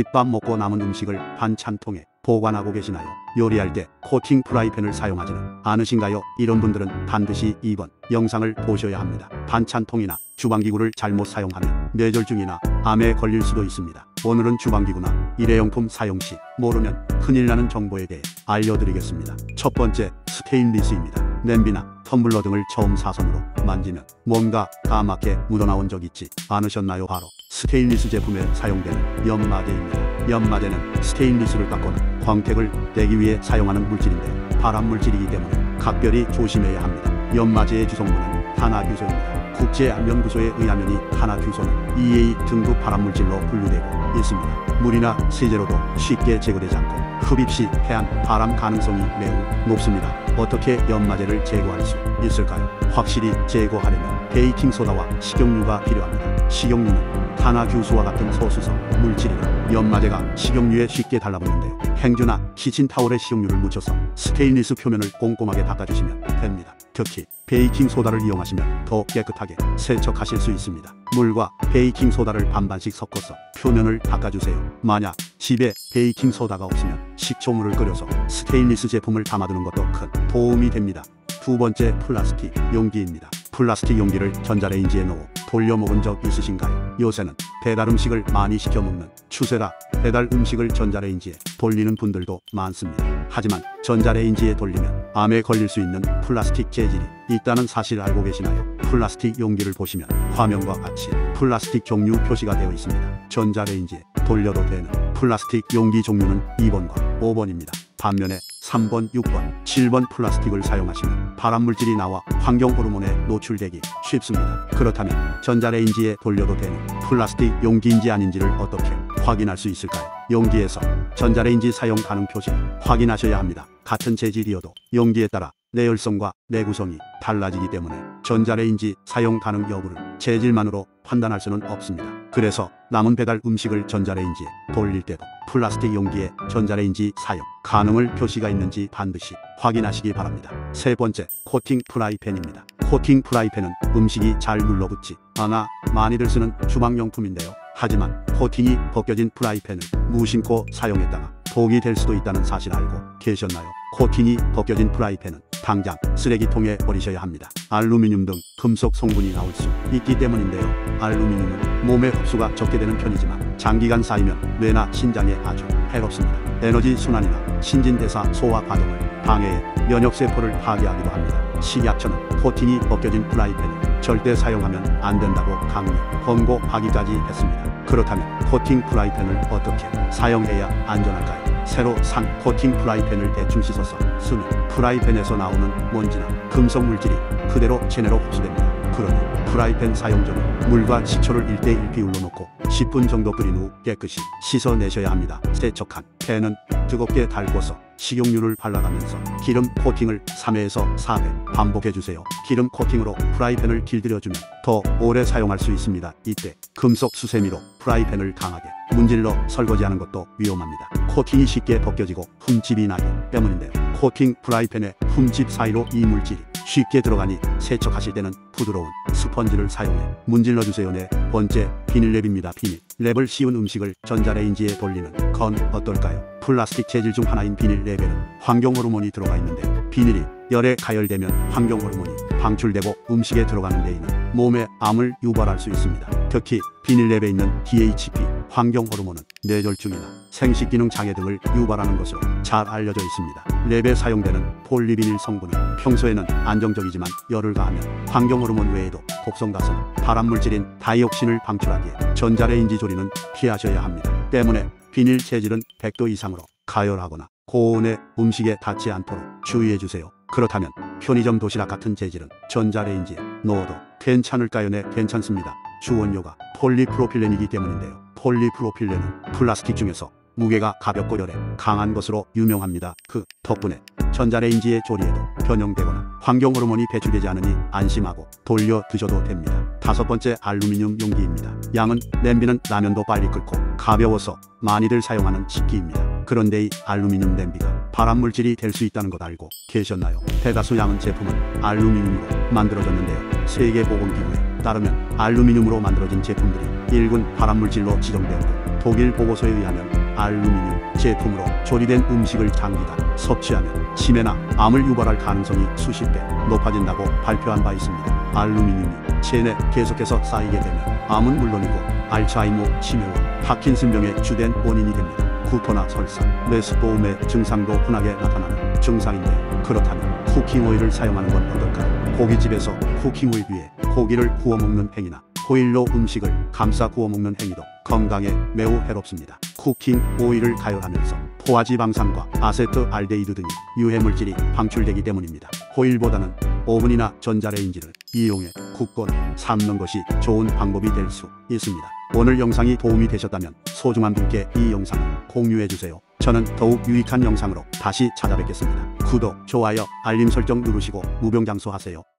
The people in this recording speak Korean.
집밥 먹고 남은 음식을 반찬통에 보관하고 계시나요? 요리할 때 코팅 프라이팬을 사용하지는 않으신가요? 이런 분들은 반드시 이번 영상을 보셔야 합니다. 반찬통이나 주방기구를 잘못 사용하면 뇌졸중이나 암에 걸릴 수도 있습니다. 오늘은 주방기구나 일회용품 사용 시 모르면 큰일 나는 정보에 대해 알려드리겠습니다. 첫 번째, 스테인리스입니다. 냄비나 텀블러 등을 처음 사선으로 만지면 뭔가 까맣게 묻어나온 적 있지 않으셨나요? 바로 스테인리스 제품에 사용되는 연마제입니다. 연마제는 스테인리스를 닦거나 광택을 내기 위해 사용하는 물질인데 발암물질이기 때문에 각별히 조심해야 합니다. 연마제의 주성분은 탄화규소입니다. 국제안전연구소에 의하면 이 탄화규소는 EA 등급 발암물질로 분류되고 있습니다. 물이나 세제로도 쉽게 제거되지 않고 흡입 시 폐암, 발암 가능성이 매우 높습니다. 어떻게 연마제를 제거할 수 있을까요? 확실히 제거하려면 베이킹소다와 식용유가 필요합니다. 식용유는 탄화규소와 같은 소수성 물질이라 연마제가 식용유에 쉽게 달라붙는데요. 행주나 키친타올에 식용유를 묻혀서 스테인리스 표면을 꼼꼼하게 닦아주시면 됩니다. 특히 베이킹소다를 이용하시면 더 깨끗하게 세척하실 수 있습니다. 물과 베이킹소다를 반반씩 섞어서 표면을 닦아주세요. 만약 집에 베이킹소다가 없으면 식초물을 끓여서 스테인리스 제품을 담아두는 것도 큰 도움이 됩니다. 두 번째, 플라스틱 용기입니다. 플라스틱 용기를 전자레인지에 넣어 돌려 먹은 적 있으신가요? 요새는 배달 음식을 많이 시켜 먹는 추세라 배달 음식을 전자레인지에 돌리는 분들도 많습니다. 하지만 전자레인지에 돌리면 암에 걸릴 수 있는 플라스틱 재질이 있다는 사실 알고 계시나요? 플라스틱 용기를 보시면 화면과 같이 플라스틱 종류 표시가 되어 있습니다. 전자레인지에 돌려도 되는 플라스틱 용기 종류는 2번과 5번입니다. 반면에 3번, 6번, 7번 플라스틱을 사용하시면 발암물질이 나와 환경호르몬에 노출되기 쉽습니다. 그렇다면 전자레인지에 돌려도 되는 플라스틱 용기인지 아닌지를 어떻게 확인할 수 있을까요? 용기에서 전자레인지 사용 가능 표시를 확인하셔야 합니다. 같은 재질이어도 용기에 따라 내열성과 내구성이 달라지기 때문에 전자레인지 사용 가능 여부를 재질만으로 판단할 수는 없습니다. 그래서 남은 배달 음식을 전자레인지에 돌릴 때도 플라스틱 용기에 전자레인지 사용 가능을 표시가 있는지 반드시 확인하시기 바랍니다. 세 번째, 코팅 프라이팬입니다. 코팅 프라이팬은 음식이 잘 눌러붙지 않아 많이들 쓰는 주방용품인데요. 하지만 코팅이 벗겨진 프라이팬을 무심코 사용했다가 독이 될 수도 있다는 사실 알고 계셨나요? 코팅이 벗겨진 프라이팬은 당장 쓰레기통에 버리셔야 합니다. 알루미늄 등 금속 성분이 나올 수 있기 때문인데요. 알루미늄은 몸에 흡수가 적게 되는 편이지만 장기간 쌓이면 뇌나 신장에 아주 해롭습니다. 에너지 순환이나 신진대사 소화 과정을 방해해 면역세포를 파괴하기도 합니다. 식약처는 코팅이 벗겨진 프라이팬을 절대 사용하면 안 된다고 강력 권고하기까지 했습니다. 그렇다면 코팅 프라이팬을 어떻게 사용해야 안전할까요? 새로 산 코팅 프라이팬을 대충 씻어서 쓰면 프라이팬에서 나오는 먼지나 금속 물질이 그대로 체내로 흡수됩니다. 그러니 프라이팬 사용 전에 물과 식초를 1:1 비율로 넣고 10분 정도 끓인 후 깨끗이 씻어내셔야 합니다. 세척한 팬은 뜨겁게 달궈서 식용유를 발라가면서 기름 코팅을 3회에서 4회 반복해주세요. 기름 코팅으로 프라이팬을 길들여주면 더 오래 사용할 수 있습니다. 이때 금속 수세미로 프라이팬을 강하게 문질러 설거지하는 것도 위험합니다. 코팅이 쉽게 벗겨지고 흠집이 나기 때문인데요. 코팅 프라이팬의 흠집 사이로 이 물질이 쉽게 들어가니 세척하실 때는 부드러운 스펀지를 사용해 문질러주세요. 네 번째, 비닐랩입니다. 비닐랩을 씌운 음식을 전자레인지에 돌리는 건 어떨까요? 플라스틱 재질 중 하나인 비닐랩에는 환경호르몬이 들어가 있는데요. 비닐이 열에 가열되면 환경호르몬이 방출되고 음식에 들어가는 데에는 몸에 암을 유발할 수 있습니다. 특히 비닐랩에 있는 DHP 환경호르몬은 뇌졸중이나 생식기능 장애 등을 유발하는 것으로 잘 알려져 있습니다. 랩에 사용되는 폴리비닐 성분은 평소에는 안정적이지만 열을 가하면 환경호르몬 외에도 독성 가스나 발암물질인 다이옥신을 방출하기에 전자레인지 조리는 피하셔야 합니다. 때문에 비닐 재질은 100도 이상으로 가열하거나 고온의 음식에 닿지 않도록 주의해주세요. 그렇다면 편의점 도시락 같은 재질은 전자레인지에 넣어도 괜찮을까요? 네, 괜찮습니다. 주원료가 폴리프로필렌이기 때문인데요. 폴리프로필렌은 플라스틱 중에서 무게가 가볍고 열에 강한 것으로 유명합니다. 그 덕분에 전자레인지에 조리해도 변형되거나 환경호르몬이 배출되지 않으니 안심하고 돌려 드셔도 됩니다. 다섯 번째, 알루미늄 용기입니다. 양은 냄비는 라면도 빨리 끓고 가벼워서 많이들 사용하는 식기입니다. 그런데 이 알루미늄 냄비가 발암물질이 될 수 있다는 것 알고 계셨나요? 대다수 양은 제품은 알루미늄으로 만들어졌는데요. 세계보건기구에 따르면 알루미늄으로 만들어진 제품들이 1군 발암물질로 지정되었고 독일 보고서에 의하면 알루미늄 제품으로 조리된 음식을 장기간 섭취하면 치매나 암을 유발할 가능성이 수십 배 높아진다고 발표한 바 있습니다. 알루미늄이 체내 계속해서 쌓이게 되면 암은 물론이고 알츠하이머, 치매와 파킨슨병의 주된 원인이 됩니다. 구토나 설사, 뇌습도음의 증상도 흔하게 나타나는 증상인데, 그렇다면 쿠킹 오일을 사용하는 건 어떨까요? 고깃집에서 쿠킹 오일 위에 고기를 구워 먹는 행위나 호일로 음식을 감싸 구워 먹는 행위도 건강에 매우 해롭습니다. 쿠킹 오일을 가열하면서 포화지방산과 아세트알데히드 등의 유해물질이 방출되기 때문입니다. 호일보다는 오븐이나 전자레인지를 이용해 굽거나 삶는 것이 좋은 방법이 될 수 있습니다. 오늘 영상이 도움이 되셨다면 소중한 분께 이 영상을 공유해주세요. 저는 더욱 유익한 영상으로 다시 찾아뵙겠습니다. 구독, 좋아요, 알림 설정 누르시고 무병장수하세요.